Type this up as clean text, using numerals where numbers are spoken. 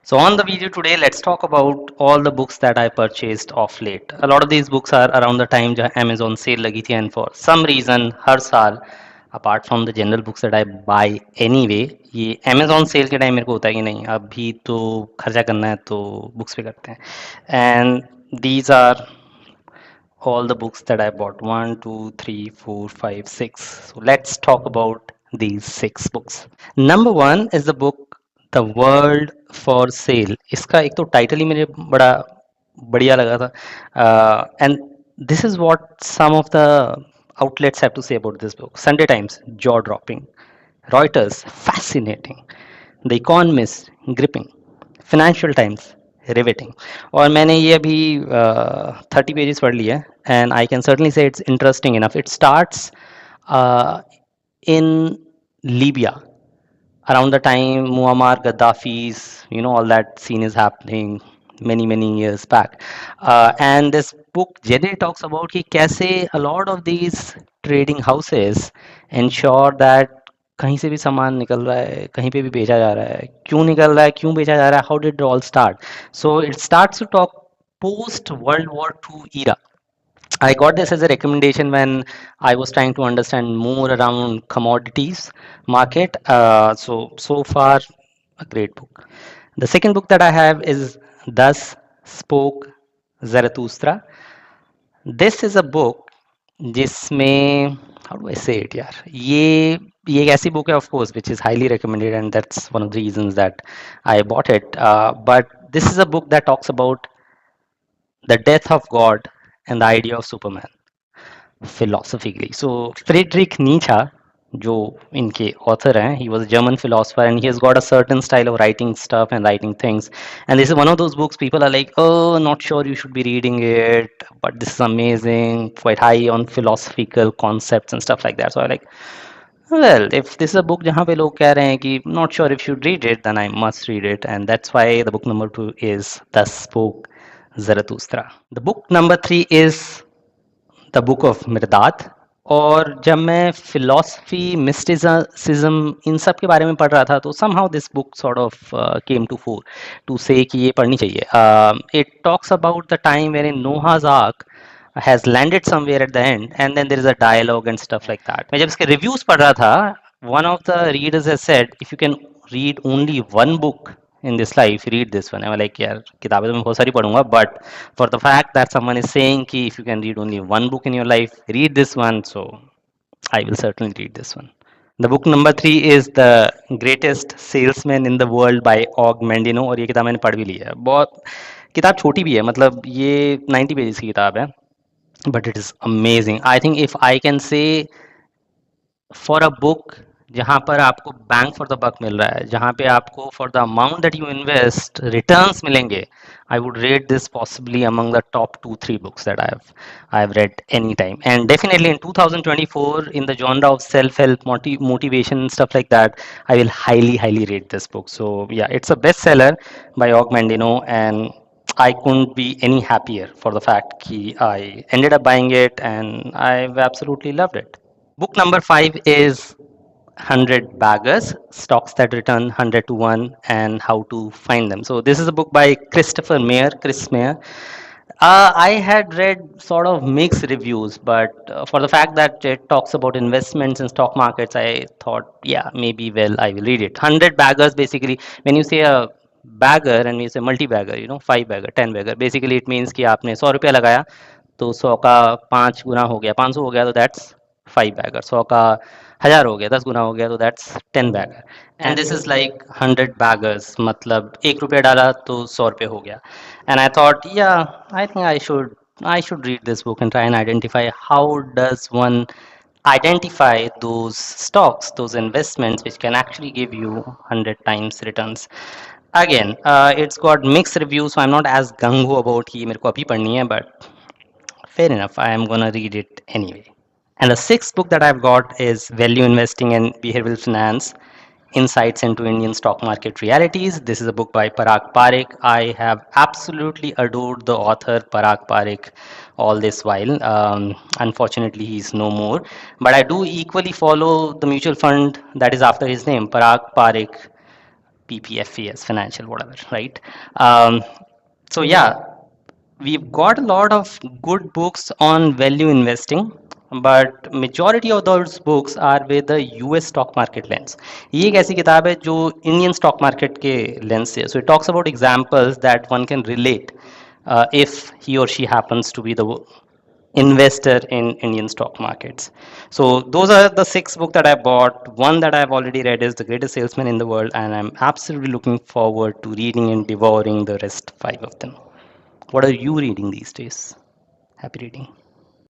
So on the video today, let's talk about all the books that I purchased of late. A lot of these books are around the time जहाँ Amazon sale लगी थी and for some reason हर साल apart from the general books that I buy anyway, ये Amazon sale के time मेरे को होता है कि नहीं अभी तो खर्चा करना है तो books पे करते हैं. And these are all the books that I bought. One, two, three, four, five, six. So let's talk about these six books. Number one is the book The World for Sale. इसका एक तो title ही मुझे बड़ा बढ़िया लगा था. And this is what some of the outlets have to say about this book. Sunday Times, jaw dropping. Reuters, fascinating. The Economist, gripping. Financial Times, riveting. और मैंने ये अभी 30 पेजेस पढ़ लिया है and I can certainly say it's interesting enough. It starts in Libya around the time Muammar Gaddafi's, all that scene is happening many years back. And this book generally talks about कि कैसे a lot of these trading houses ensure that कहीं से भी सामान निकल रहा है कहीं पे भी बेचा जा रहा है क्यों निकल रहा है क्यों बेचा जा रहा है how did it all start. So it starts to talk post World War II era. I got this as a recommendation when I was trying to understand more around commodities market. So far, a great book. The second book that I have is Thus Spoke Zarathustra. This is a book जिसमें how do I say it यार ये एक ऐसी book है of course which is highly recommended and that's one of the reasons that I bought it. But this is a book that talks about the death of God and the idea of Superman philosophically. So Friedrich Nietzsche, जो इनके author हैं, he was a German philosopher and he has got a certain style of writing stuff and writing things. And this is one of those books people are like, oh, not sure you should be reading it, but this is amazing, quite high on philosophical concepts and stuff like that. So I like, well, if this is a book जहाँ पे लोग कह रहे हैं कि not sure if you should read it, then I must read it. And that's why the book number 2 is Thus Spoke Zarathustra. The book number 3 is the book of Mirdad. और जब मैं फिलॉसफी मिस्टिसिज्म इन सब के बारे में पढ़ रहा था तो somehow this book sort of came to fore to say कि ये पढ़नी चाहिए. It talks about the time wherein Noah's Ark has landed somewhere at the end and then there is a dialogue and stuff like that. मैं जब इसके reviews पढ़ रहा था one of the readers has said if you can read only one book in this life read this one. I'm like यार किताबें तो मैं बहुत सारी पढ़ूंगा but for the fact that someone is saying कि if you can read only one book in your life read this one, so I will certainly read this one. The book number 3 is The Greatest Salesman in the World by Og Mandino. और ये किताब मैंने पढ़ भी ली है. बहुत किताब छोटी भी है मतलब ये 90 पेजेस की किताब है but it is amazing. I think if I can say for a book जहाँ पर आपको बैंक फॉर द बक मिल रहा है जहाँ पे आपको for the amount that you invest returns मिलेंगे I would rate this possibly among the top 2-3 books that I've read any time. And definitely in 2024 in the genre of self-help motivation and stuff like that I will highly rate this book. So yeah, it's a bestseller by Og Mandino and I couldn't be any happier for the fact that I ended up buying it and I've absolutely loved it. Book number 5 is 100 Baggers, Stocks That Return 100 to 1 and How to Find Them. So this is a book by Chris Mayer. I had read sort of mixed reviews, but for the fact that it talks about investments in stock markets, I thought, yeah, maybe well, I will read it. 100 Baggers, basically, when you say a bagger and you say multi-bagger, 5 bagger, 10 bagger, basically it means कि आपने 100 रुपया लगाया तो 100 का 5 गुना हो गया 500 हो गया तो that's 5 bagger. 100 का 1000 हो गया 10 गुना हो गया तो that's 10 bagger. And this is like 100 baggers मतलब 1 रुपया डाला तो 100 रुपये हो गया. And I thought, yeah, I think I should read this book and try and identify how does one identify those stocks, those investments which can actually give you 100 times returns. Again, it's got mixed reviews, so I'm not as gung-ho about कि मेरे को अभी पढ़नी है, but fair enough, I am gonna read it anyway. And the sixth book that I've got is Value Investing and Behavioral Finance, Insights into Indian Stock Market Realities. This is a book by Parikh. I have absolutely adored the author Parikh all this while. Unfortunately, he's no more. But I do equally follow the mutual fund that is after his name, Parikh. PPFAS, financial, whatever, right? Um, so yeah, we've got a lot of good books on value investing, but majority of those books are with the US stock market lens. ये एक ऐसी किताब है जो Indian stock market के lens से, so it talks about examples that one can relate if he or she happens to be the investor in Indian stock markets. So those are the 6 books that I bought. One that I've already read is The Greatest Salesman in the World, and I'm absolutely looking forward to reading and devouring the rest 5 of them. What are you reading these days? Happy reading.